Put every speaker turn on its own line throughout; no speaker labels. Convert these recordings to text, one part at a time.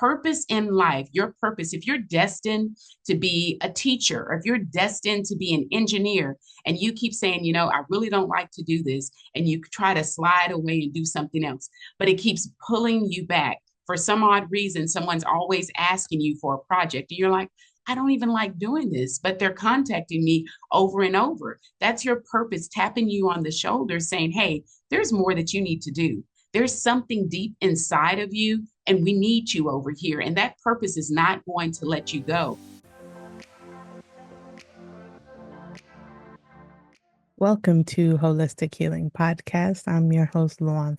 purpose in life, your purpose, if you're destined to be a teacher, or if you're destined to be an engineer, and you keep saying, I really don't like to do this, and you try to slide away and do something else, but it keeps pulling you back. For some odd reason, someone's always asking you for a project, and you're like, I don't even like doing this, but they're contacting me over and over. That's your purpose tapping you on the shoulder saying, hey, there's more that you need to do. There's something deep inside of you, and we need you over here. And that purpose is not going to let you go.
Welcome to Holistic Healing Podcast. I'm your host, Luam,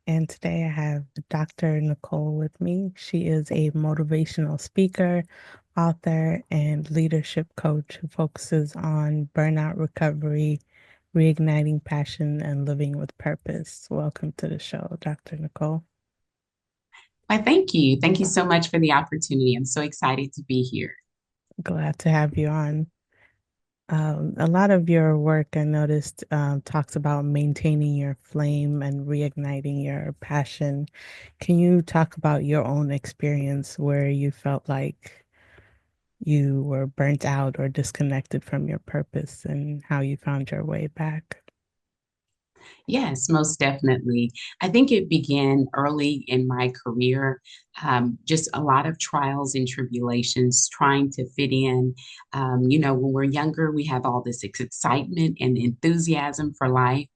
and today I have Dr. Nicole with me. She is a motivational speaker, author, and leadership coach who focuses on burnout recovery, reigniting passion, and living with purpose. Welcome to the show, Dr. Nicole.
Why, thank you. Thank you so much for the opportunity. I'm so excited to be here.
Glad to have you on. A lot of your work, I noticed, talks about maintaining your flame and reigniting your passion. Can you talk about your own experience where you felt like you were burnt out or disconnected from your purpose and how you found your way back?
Yes, most definitely. I think it began early in my career, just a lot of trials and tribulations, trying to fit in. When we're younger, we have all this excitement and enthusiasm for life.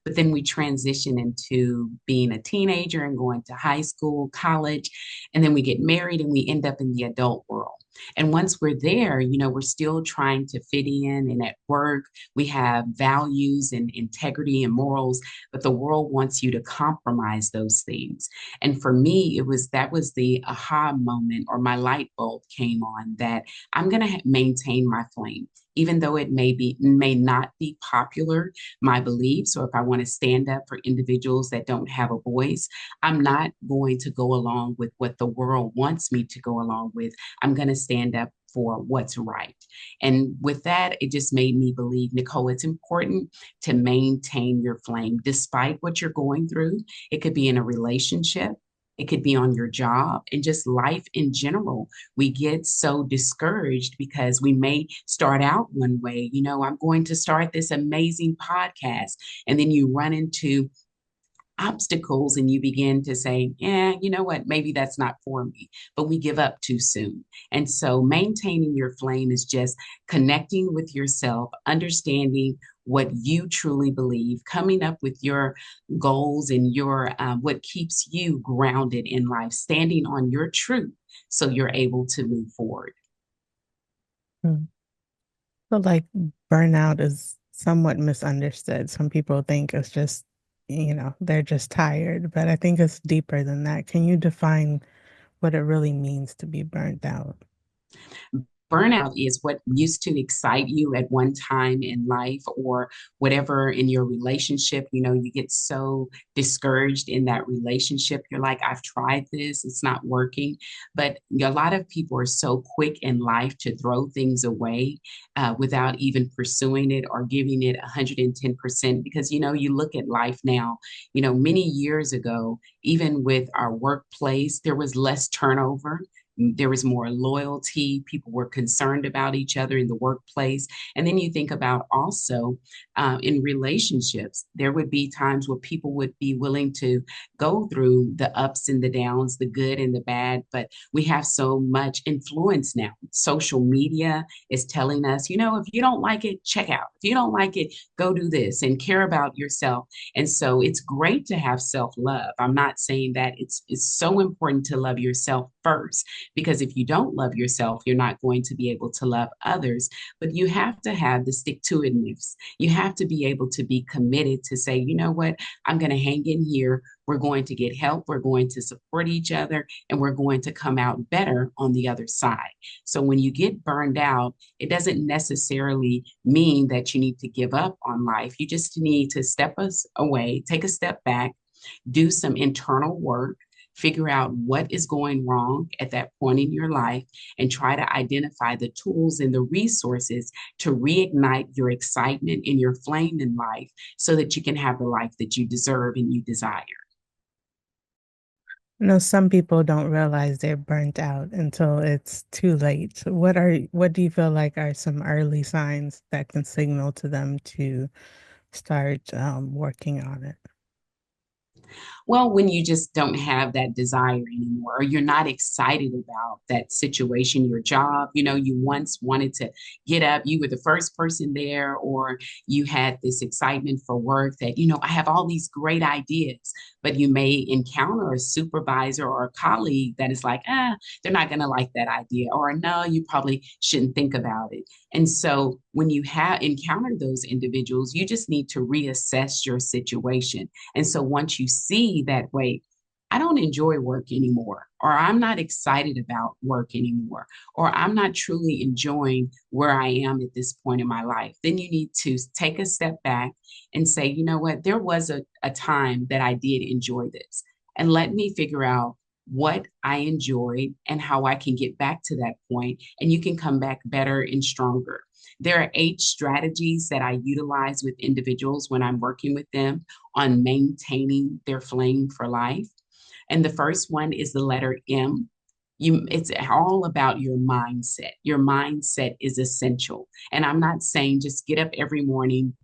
But then we transition into being a teenager and going to high school, college, and then we get married and we end up in the adult world. And once we're there, we're still trying to fit in. And at work, we have values and integrity and morals, but the world wants you to compromise those things. And for me, that was the aha moment, or my light bulb came on, that I'm going to maintain my flame. Even though it may not be popular, my beliefs, or if I want to stand up for individuals that don't have a voice, I'm not going to go along with what the world wants me to go along with. I'm going to stand up for what's right. And with that, it just made me believe, Nicole, it's important to maintain your flame despite what you're going through. It could be in a relationship, it could be on your job, and just life in general. We get so discouraged because we may start out one way. I'm going to start this amazing podcast. And then you run into obstacles and you begin to say, yeah, you know what, maybe that's not for me, but we give up too soon. And so maintaining your flame is just connecting with yourself, understanding what you truly believe, coming up with your goals and your what keeps you grounded in life, standing on your truth so you're able to move forward.
Hmm. So, like, burnout is somewhat misunderstood. Some people think it's just, they're just tired, but I think it's deeper than that. Can you define what it really means to be burnt out?
Burnout is what used to excite you at one time in life, or whatever in your relationship. You get so discouraged in that relationship. You're like, I've tried this, it's not working. But a lot of people are so quick in life to throw things away without even pursuing it or giving it 110%. Because, you look at life now, many years ago, even with our workplace, there was less turnover. There was more loyalty. People were concerned about each other in the workplace. And then you think about also in relationships, there would be times where people would be willing to go through the ups and the downs, the good and the bad. But we have so much influence now. Social media is telling us, if you don't like it, check out. If you don't like it, go do this and care about yourself. And so it's great to have self-love. I'm not saying that it's so important to love yourself first, because if you don't love yourself, you're not going to be able to love others. But you have to have the stick to itiveness. You have to be able to be committed to say, you know what, I'm going to hang in here. We're going to get help. We're going to support each other, and we're going to come out better on the other side. So when you get burned out, it doesn't necessarily mean that you need to give up on life. You just need to step us away, take a step back, do some internal work, figure out what is going wrong at that point in your life, and try to identify the tools and the resources to reignite your excitement and your flame in life so that you can have the life that you deserve and you desire.
Some people don't realize they're burnt out until it's too late. What do you feel like are some early signs that can signal to them to start working on it?
Well, when you just don't have that desire anymore, or you're not excited about that situation, your job, you once wanted to get up, you were the first person there, or you had this excitement for work that, I have all these great ideas, but you may encounter a supervisor or a colleague that is like, they're not going to like that idea, or no, you probably shouldn't think about it. And so when you have encountered those individuals, you just need to reassess your situation. And so once you see that, wait, I don't enjoy work anymore, or I'm not excited about work anymore, or I'm not truly enjoying where I am at this point in my life, then you need to take a step back and say, you know what, there was a time that I did enjoy this. And let me figure out what I enjoyed and how I can get back to that point, and you can come back better and stronger. There are 8 strategies that I utilize with individuals when I'm working with them on maintaining their flame for life. And the first one is the letter M. It's all about your mindset. Your mindset is essential. And I'm not saying just get up every morning,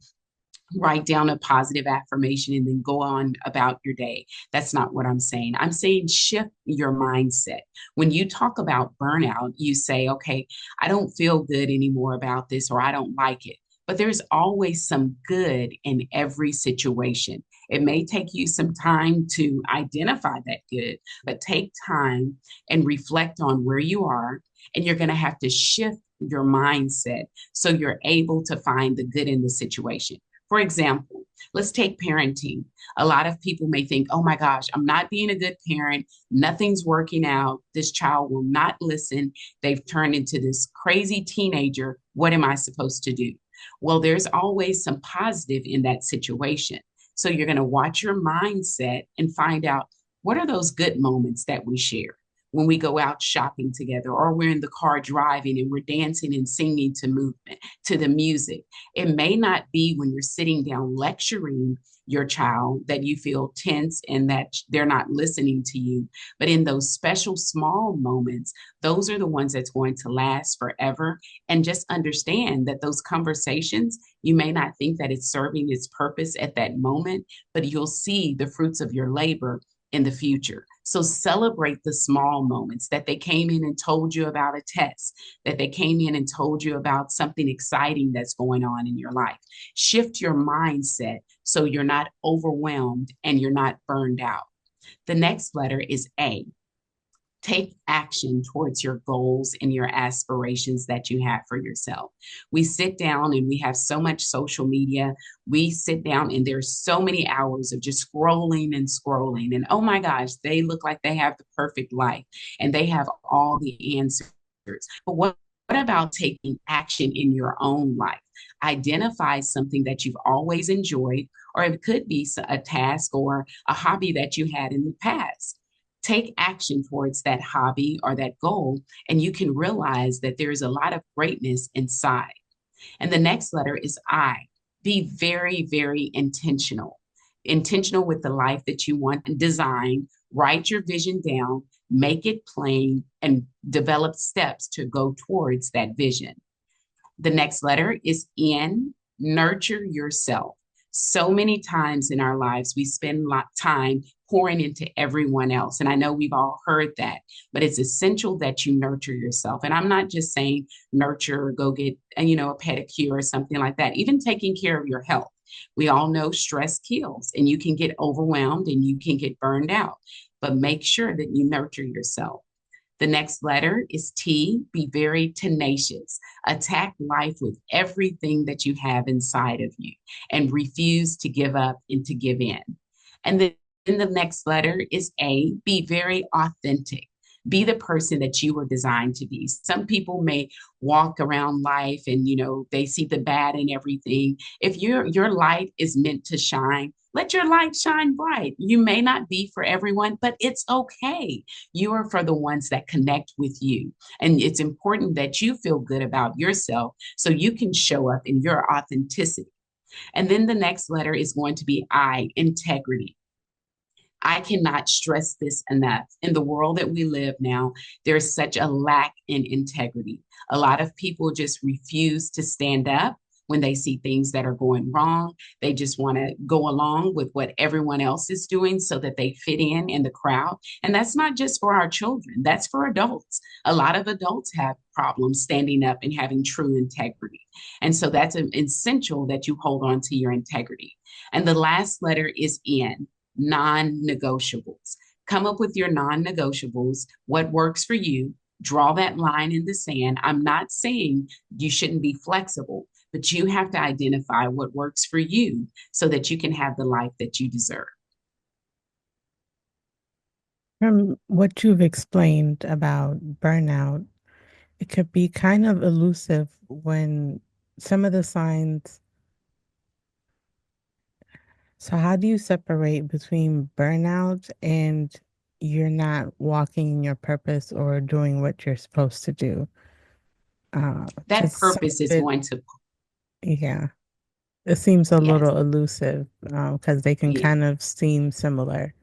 write down a positive affirmation, and then go on about your day. That's not what I'm saying. I'm saying shift your mindset. When you talk about burnout, you say, okay, I don't feel good anymore about this, or I don't like it. But there's always some good in every situation. It may take you some time to identify that good, but take time and reflect on where you are. And you're going to have to shift your mindset so you're able to find the good in the situation. For example, let's take parenting. A lot of people may think, oh my gosh, I'm not being a good parent. Nothing's working out. This child will not listen. They've turned into this crazy teenager. What am I supposed to do? Well, there's always some positive in that situation. So you're going to watch your mindset and find out what are those good moments that we share when we go out shopping together, or we're in the car driving and we're dancing and singing to movement, to the music. It may not be when you're sitting down lecturing your child that you feel tense and that they're not listening to you, but in those special small moments, those are the ones that's going to last forever. And just understand that those conversations, you may not think that it's serving its purpose at that moment, but you'll see the fruits of your labor in the future. So celebrate the small moments that they came in and told you about a test, that they came in and told you about something exciting that's going on in your life. Shift your mindset so you're not overwhelmed and you're not burned out. The next letter is A. Take action towards your goals and your aspirations that you have for yourself. We sit down and we have so much social media. We sit down and there's so many hours of just scrolling and scrolling. And oh my gosh, they look like they have the perfect life and they have all the answers. But what about taking action in your own life? Identify something that you've always enjoyed, or it could be a task or a hobby that you had in the past. Take action towards that hobby or that goal, and you can realize that there's a lot of greatness inside. And the next letter is I. Be very, very intentional. Intentional with the life that you want and design. Write your vision down, make it plain, and develop steps to go towards that vision. The next letter is N. Nurture yourself. So many times in our lives, we spend a lot of time pouring into everyone else. And I know we've all heard that, but it's essential that you nurture yourself. And I'm not just saying nurture or go get, a pedicure or something like that. Even taking care of your health. We all know stress kills, and you can get overwhelmed and you can get burned out, but make sure that you nurture yourself. The next letter is T. Be very tenacious. Attack life with everything that you have inside of you and refuse to give up and to give in. And then the next letter is A. Be very authentic. Be the person that you were designed to be. Some people may walk around life and they see the bad in everything. If your light is meant to shine, let your light shine bright. You may not be for everyone, but it's okay. You are for the ones that connect with you. And it's important that you feel good about yourself so you can show up in your authenticity. And then the next letter is going to be I, integrity. I cannot stress this enough. In the world that we live now, there's such a lack in integrity. A lot of people just refuse to stand up when they see things that are going wrong. They just want to go along with what everyone else is doing so that they fit in the crowd. And that's not just for our children, that's for adults. A lot of adults have problems standing up and having true integrity. And so that's essential that you hold on to your integrity. And the last letter is N, non negotiables. Come up with your non negotiables, what works for you. Draw that line in the sand. I'm not saying you shouldn't be flexible, but you have to identify what works for you so that you can have the life that you deserve.
From what you've explained about burnout, it could be kind of elusive when some of the signs. So, how do you separate between burnout and you're not walking in your purpose or doing what you're supposed to do?
That
Because some
purpose
of
is
it,
going to,
yeah, it seems a
yes,
little elusive because they can
yeah.
kind of seem similar.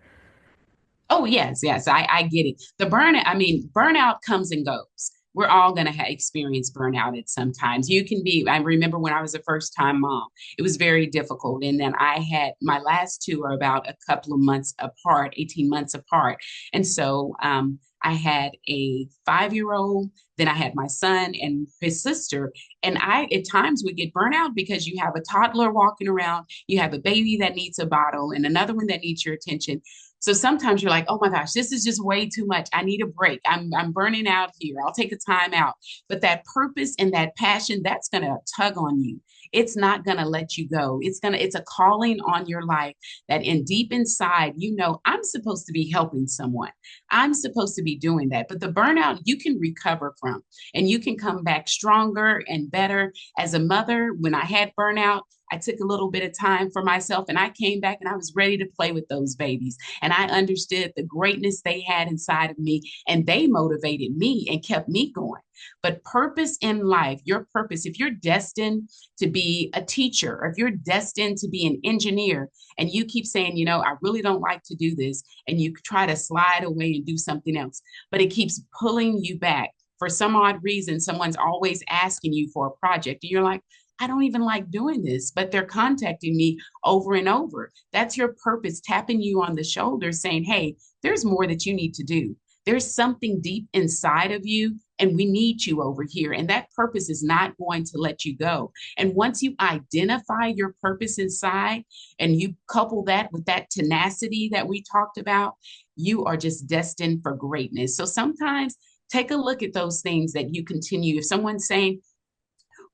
Oh, yes, yes, I get it. The burnout, I mean, burnout comes and goes. We're all going to experience burnout at some times. You can be, I remember when I was a first time mom, it was very difficult. And then I had my last two are about a couple of months apart, 18 months apart. And so I had a 5 year old, then I had my son and his sister. And I, at times, would get burnout because you have a toddler walking around, you have a baby that needs a bottle, and another one that needs your attention. So sometimes you're like, oh my gosh, this is just way too much. I need a break. I'm burning out here. I'll take a time out. But that purpose and that passion, that's gonna tug on you. It's not gonna let you go. It's a calling on your life that in deep inside, you know, I'm supposed to be helping someone. I'm supposed to be doing that. But the burnout you can recover from and you can come back stronger and better. As a mother, when I had burnout, I took a little bit of time for myself and I came back and I was ready to play with those babies. And I understood the greatness they had inside of me, and they motivated me and kept me going. But purpose in life, your purpose, if you're destined to be a teacher, or if you're destined to be an engineer, and you keep saying, you know, I really don't like to do this, and you try to slide away and do something else, but it keeps pulling you back. For some odd reason, someone's always asking you for a project, and you're like, I don't even like doing this, but they're contacting me over and over. That's your purpose, tapping you on the shoulder, saying, hey, there's more that you need to do. There's something deep inside of you, and we need you over here. And that purpose is not going to let you go. And once you identify your purpose inside and you couple that with that tenacity that we talked about, you are just destined for greatness. So sometimes take a look at those things that you continue. If someone's saying,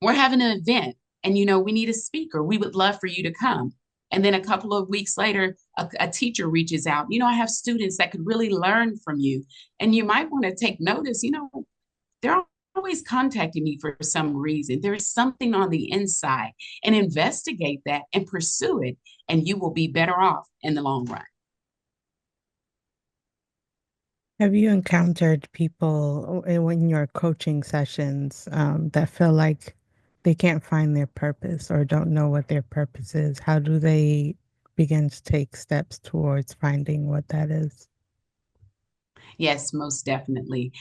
we're having an event and you know we need a speaker, we would love for you to come, and then a couple of weeks later a teacher reaches out, you know, I have students that could really learn from you, and you might want to take notice, you know, they're always contacting me for some reason. There is something on the inside, and investigate that and pursue it, and you will be better off in the long run.
Have you encountered people in your coaching sessions that feel like they can't find their purpose or don't know what their purpose is? How do they begin to take steps towards finding what that is?
Yes, most definitely.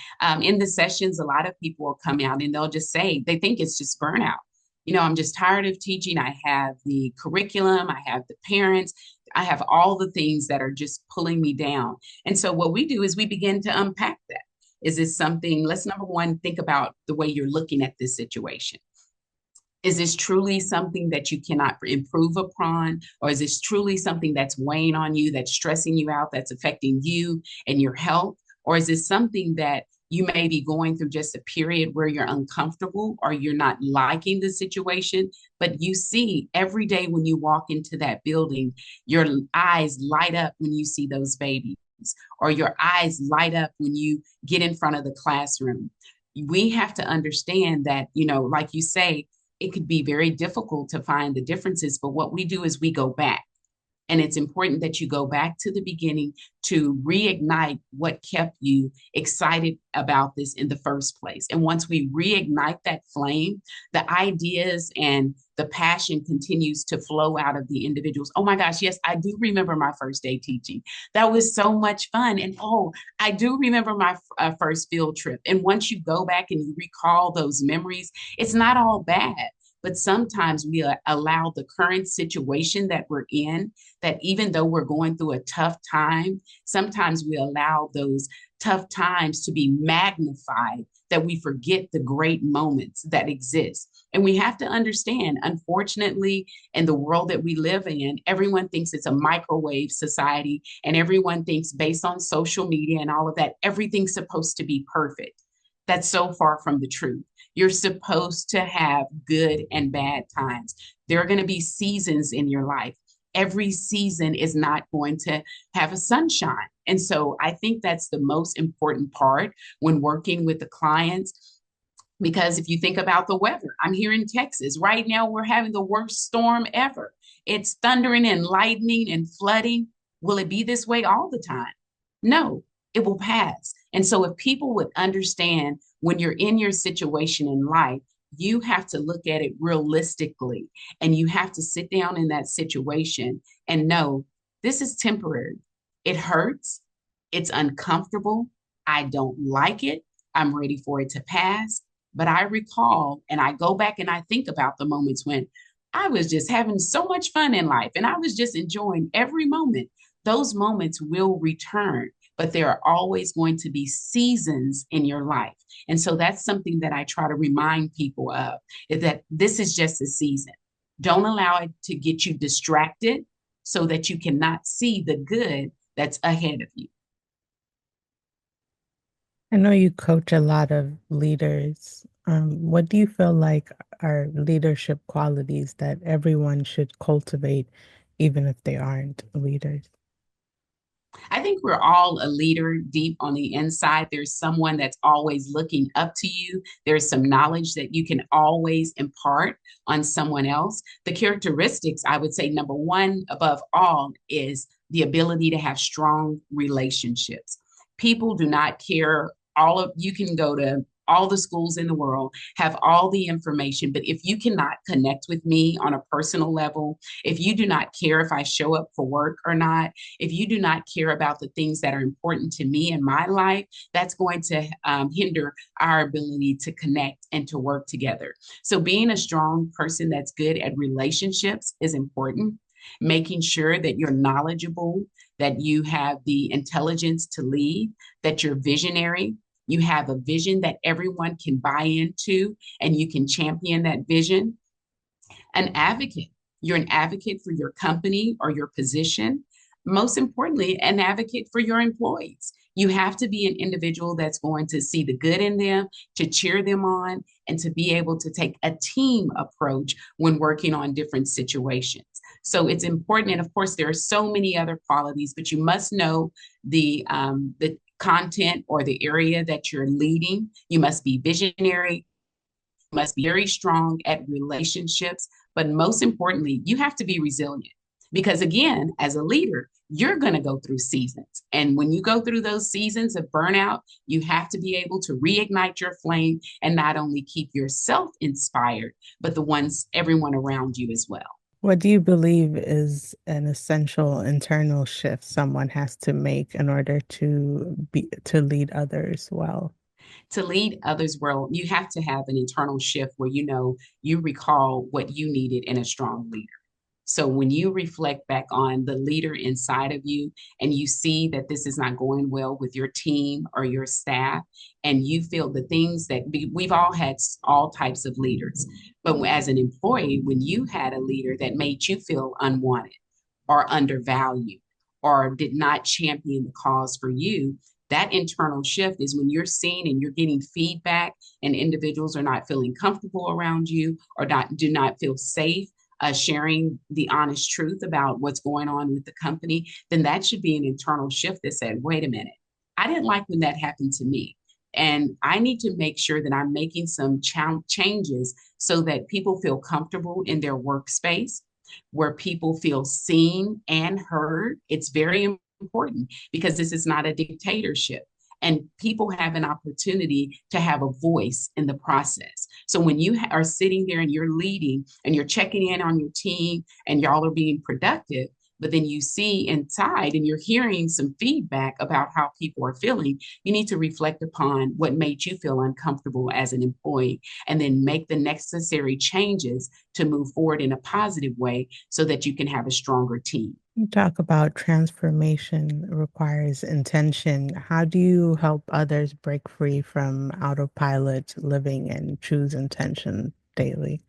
In the sessions, a lot of people will come out and they'll just say they think it's just burnout. You know, I'm just tired of teaching. I have the curriculum, I have the parents, I have all the things that are just pulling me down. And so, what we do is we begin to unpack that. Is this something? Let's number one, think about the way you're looking at this situation. Is this truly something that you cannot improve upon? Or is this truly something that's weighing on you, that's stressing you out, that's affecting you and your health? Or is this something that you may be going through just a period where you're uncomfortable or you're not liking the situation, but you see every day when you walk into that building, your eyes light up when you see those babies, or your eyes light up when you get in front of the classroom. We have to understand that, you know, like you say, it could be very difficult to find the differences, but what we do is we go back. And it's important that you go back to the beginning to reignite what kept you excited about this in the first place. And once we reignite that flame, the ideas and the passion continues to flow out of the individuals. Oh my gosh, yes, I do remember my first day teaching. That was so much fun. And oh, I do remember my first field trip. And once you go back and you recall those memories, it's not all bad. But sometimes we allow the current situation that we're in, that even though we're going through a tough time, sometimes we allow those tough times to be magnified, that we forget the great moments that exist. And we have to understand, unfortunately, in the world that we live in, everyone thinks it's a microwave society, and everyone thinks, based on social media and all of that, everything's supposed to be perfect. That's so far from the truth. You're supposed to have good and bad times. There are going to be seasons in your life. Every season is not going to have a sunshine. And so I think that's the most important part when working with the clients. Because if you think about the weather, I'm here in Texas. Right now, we're having the worst storm ever. It's thundering and lightning and flooding. Will it be this way all the time? No, it will pass. And so, if people would understand, when you're in your situation in life, you have to look at it realistically, and you have to sit down in that situation and know this is temporary. It hurts. It's uncomfortable. I don't like it. I'm ready for it to pass. But I recall and I go back and I think about the moments when I was just having so much fun in life and I was just enjoying every moment. Those moments will return, but there are always going to be seasons in your life. And so that's something that I try to remind people of, is that this is just a season. Don't allow it to get you distracted so that you cannot see the good that's ahead of you.
I know you coach a lot of leaders. What do you feel like are leadership qualities that everyone should cultivate, even if they aren't leaders?
I think we're all a leader deep on the inside. There's someone that's always looking up to you. There's some knowledge that you can always impart on someone else. The characteristics, I would say, number one above all is the ability to have strong relationships. People do not care. You can go to all the schools in the world, have all the information, but if you cannot connect with me on a personal level, if you do not care if I show up for work or not, if you do not care about the things that are important to me in my life, that's going to hinder our ability to connect and to work together. So, being a strong person that's good at relationships is important. Making sure that you're knowledgeable, that you have the intelligence to lead, that you're visionary. You have a vision that everyone can buy into, and you can champion that vision. An advocate. You're an advocate for your company or your position. Most importantly, an advocate for your employees. You have to be an individual that's going to see the good in them, to cheer them on, and to be able to take a team approach when working on different situations. So it's important. And of course, there are so many other qualities, but you must know the content or the area that you're leading. You must be visionary, must be very strong at relationships, but most importantly, you have to be resilient. Because again, as a leader, you're going to go through seasons. And when you go through those seasons of burnout, you have to be able to reignite your flame and not only keep yourself inspired, but the ones, everyone around you as well.
What do you believe is an essential internal shift someone has to make in order to lead others well?
To lead others well, you have to have an internal shift where you know you recall what you needed in a strong leader. So when you reflect back on the leader inside of you and you see that this is not going well with your team or your staff, and you feel the things that we've all had all types of leaders. But as an employee, when you had a leader that made you feel unwanted or undervalued or did not champion the cause for you, that internal shift is when you're seeing and you're getting feedback and individuals are not feeling comfortable around you or do not feel safe sharing the honest truth about what's going on with the company, then that should be an internal shift that said, wait a minute, I didn't like when that happened to me. And I need to make sure that I'm making some changes so that people feel comfortable in their workspace. where people feel seen and heard. It's very important because this is not a dictatorship. And people have an opportunity to have a voice in the process. So when you are sitting there and you're leading and you're checking in on your team and y'all are being productive, but then you see inside and you're hearing some feedback about how people are feeling, you need to reflect upon what made you feel uncomfortable as an employee and then make the necessary changes to move forward in a positive way so that you can have a stronger team.
You talk about transformation requires intention. How do you help others break free from autopilot living and choose intention daily?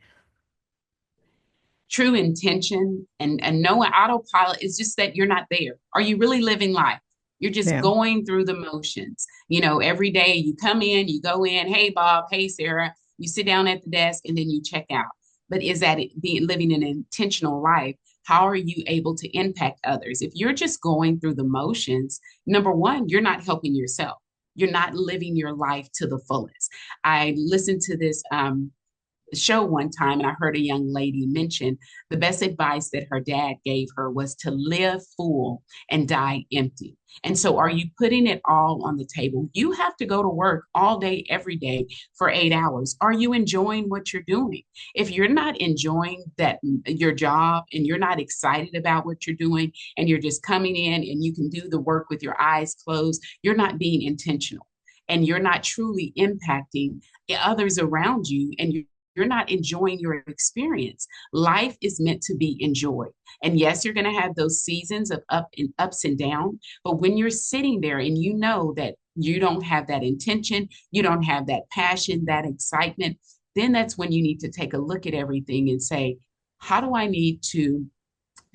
True intention and no autopilot is just that you're not there. Are you really living life? You're just
Yeah.
going through the motions. Every day you come in, you go in, hey Bob, hey Sarah, you sit down at the desk and then you check out. But is that living an intentional life? How are you able to impact others? If you're just going through the motions, number one, you're not helping yourself. You're not living your life to the fullest. I listened to this show one time and I heard a young lady mention the best advice that her dad gave her was to live full and die empty. And so, are you putting it all on the table? You have to go to work all day, every day for 8 hours. Are you enjoying what you're doing? If you're not enjoying your job and you're not excited about what you're doing and you're just coming in and you can do the work with your eyes closed, you're not being intentional and you're not truly impacting others around you and you're not enjoying your experience. Life is meant to be enjoyed. And yes, you're going to have those seasons of ups and down. But when you're sitting there and you know that you don't have that intention, you don't have that passion, that excitement, then that's when you need to take a look at everything and say, how do I need to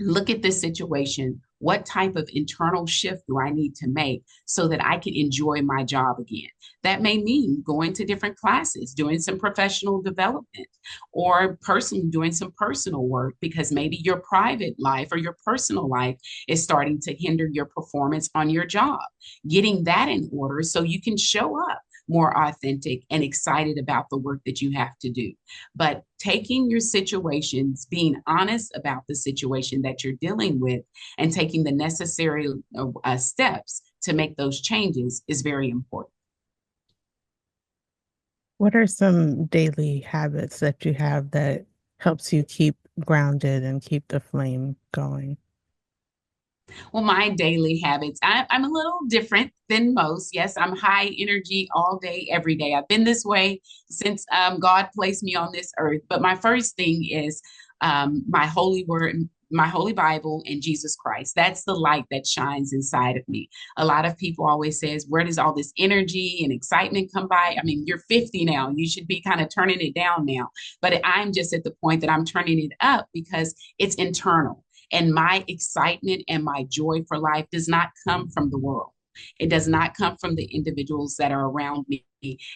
look at this situation? What type of internal shift do I need to make so that I can enjoy my job again? That may mean going to different classes, doing some professional development, or personally doing some personal work because maybe your private life or your personal life is starting to hinder your performance on your job. Getting that in order so you can show up more authentic and excited about the work that you have to do. But taking your situations, being honest about the situation that you're dealing with, and taking the necessary steps to make those changes is very important.
What are some daily habits that you have that helps you keep grounded and keep the flame going?
Well, my daily habits, I'm a little different than most. Yes, I'm high energy all day, every day. I've been this way since God placed me on this earth. But my first thing is my holy word, my holy Bible, and Jesus Christ. That's the light that shines inside of me. A lot of people always says, where does all this energy and excitement come by? I mean, you're 50 now. You should be kind of turning it down now. But I'm just at the point that I'm turning it up because it's internal. And my excitement and my joy for life does not come from the world. It does not come from the individuals that are around me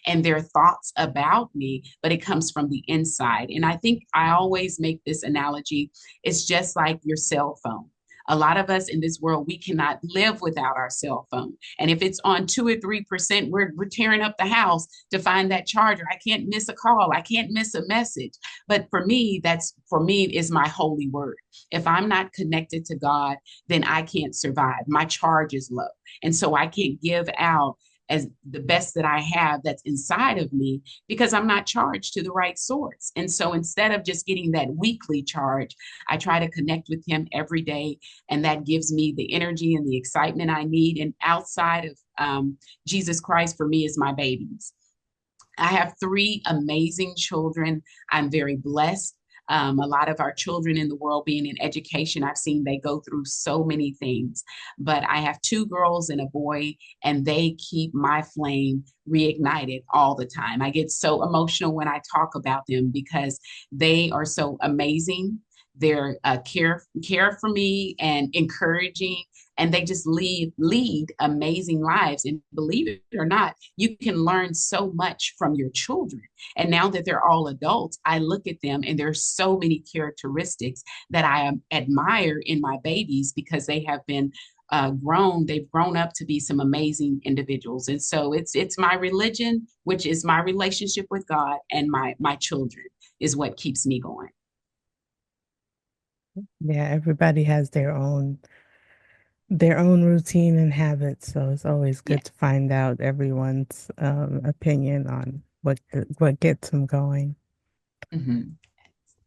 and their thoughts about me, but it comes from the inside. And I think I always make this analogy. It's just like your cell phone. A lot of us in this world, we cannot live without our cell phone. And if it's on 2 or 3%, we're tearing up the house to find that charger. I can't miss a call. I can't miss a message. But for me is my holy word. If I'm not connected to God, then I can't survive. My charge is low. And so I can't give out as the best that I have that's inside of me because I'm not charged to the right source. And so instead of just getting that weekly charge, I try to connect with him every day. And that gives me the energy and the excitement I need. And outside of Jesus Christ, for me, is my babies. I have three amazing children. I'm very blessed. A lot of our children in the world being in education, I've seen they go through so many things. But I have two girls and a boy, and they keep my flame reignited all the time. I get so emotional when I talk about them because they are so amazing. They're care for me and encouraging, and they just lead amazing lives. And believe it or not, you can learn so much from your children. And now that they're all adults, I look at them and there's so many characteristics that I admire in my babies because they have been they've grown up to be some amazing individuals. And so it's my religion, which is my relationship with God, and my children is what keeps me going.
Yeah, everybody has their own routine and habits, so it's always
Yeah.
good to find out everyone's opinion on what gets them going.
Mhm.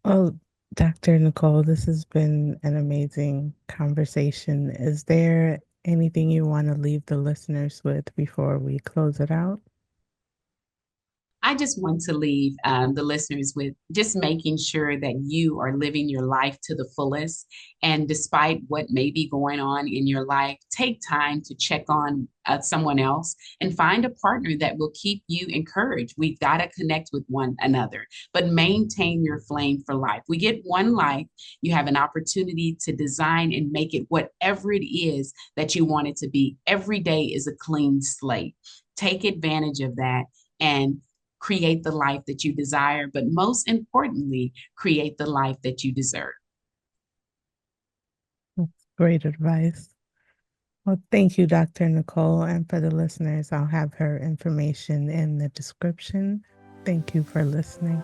Well, Dr. Nicole, this has been an amazing conversation. Is there anything you want to leave the listeners with before we close it out?
I just want to leave the listeners with just making sure that you are living your life to the fullest. And despite what may be going on in your life, take time to check on someone else and find a partner that will keep you encouraged. We've got to connect with one another, but maintain your flame for life. We get one life. You have an opportunity to design and make it whatever it is that you want it to be. Every day is a clean slate. Take advantage of that and create the life that you desire, but most importantly, create the life that you deserve.
That's great advice. Well, thank you, Dr. Nicole. And for the listeners, I'll have her information in the description. Thank you for listening.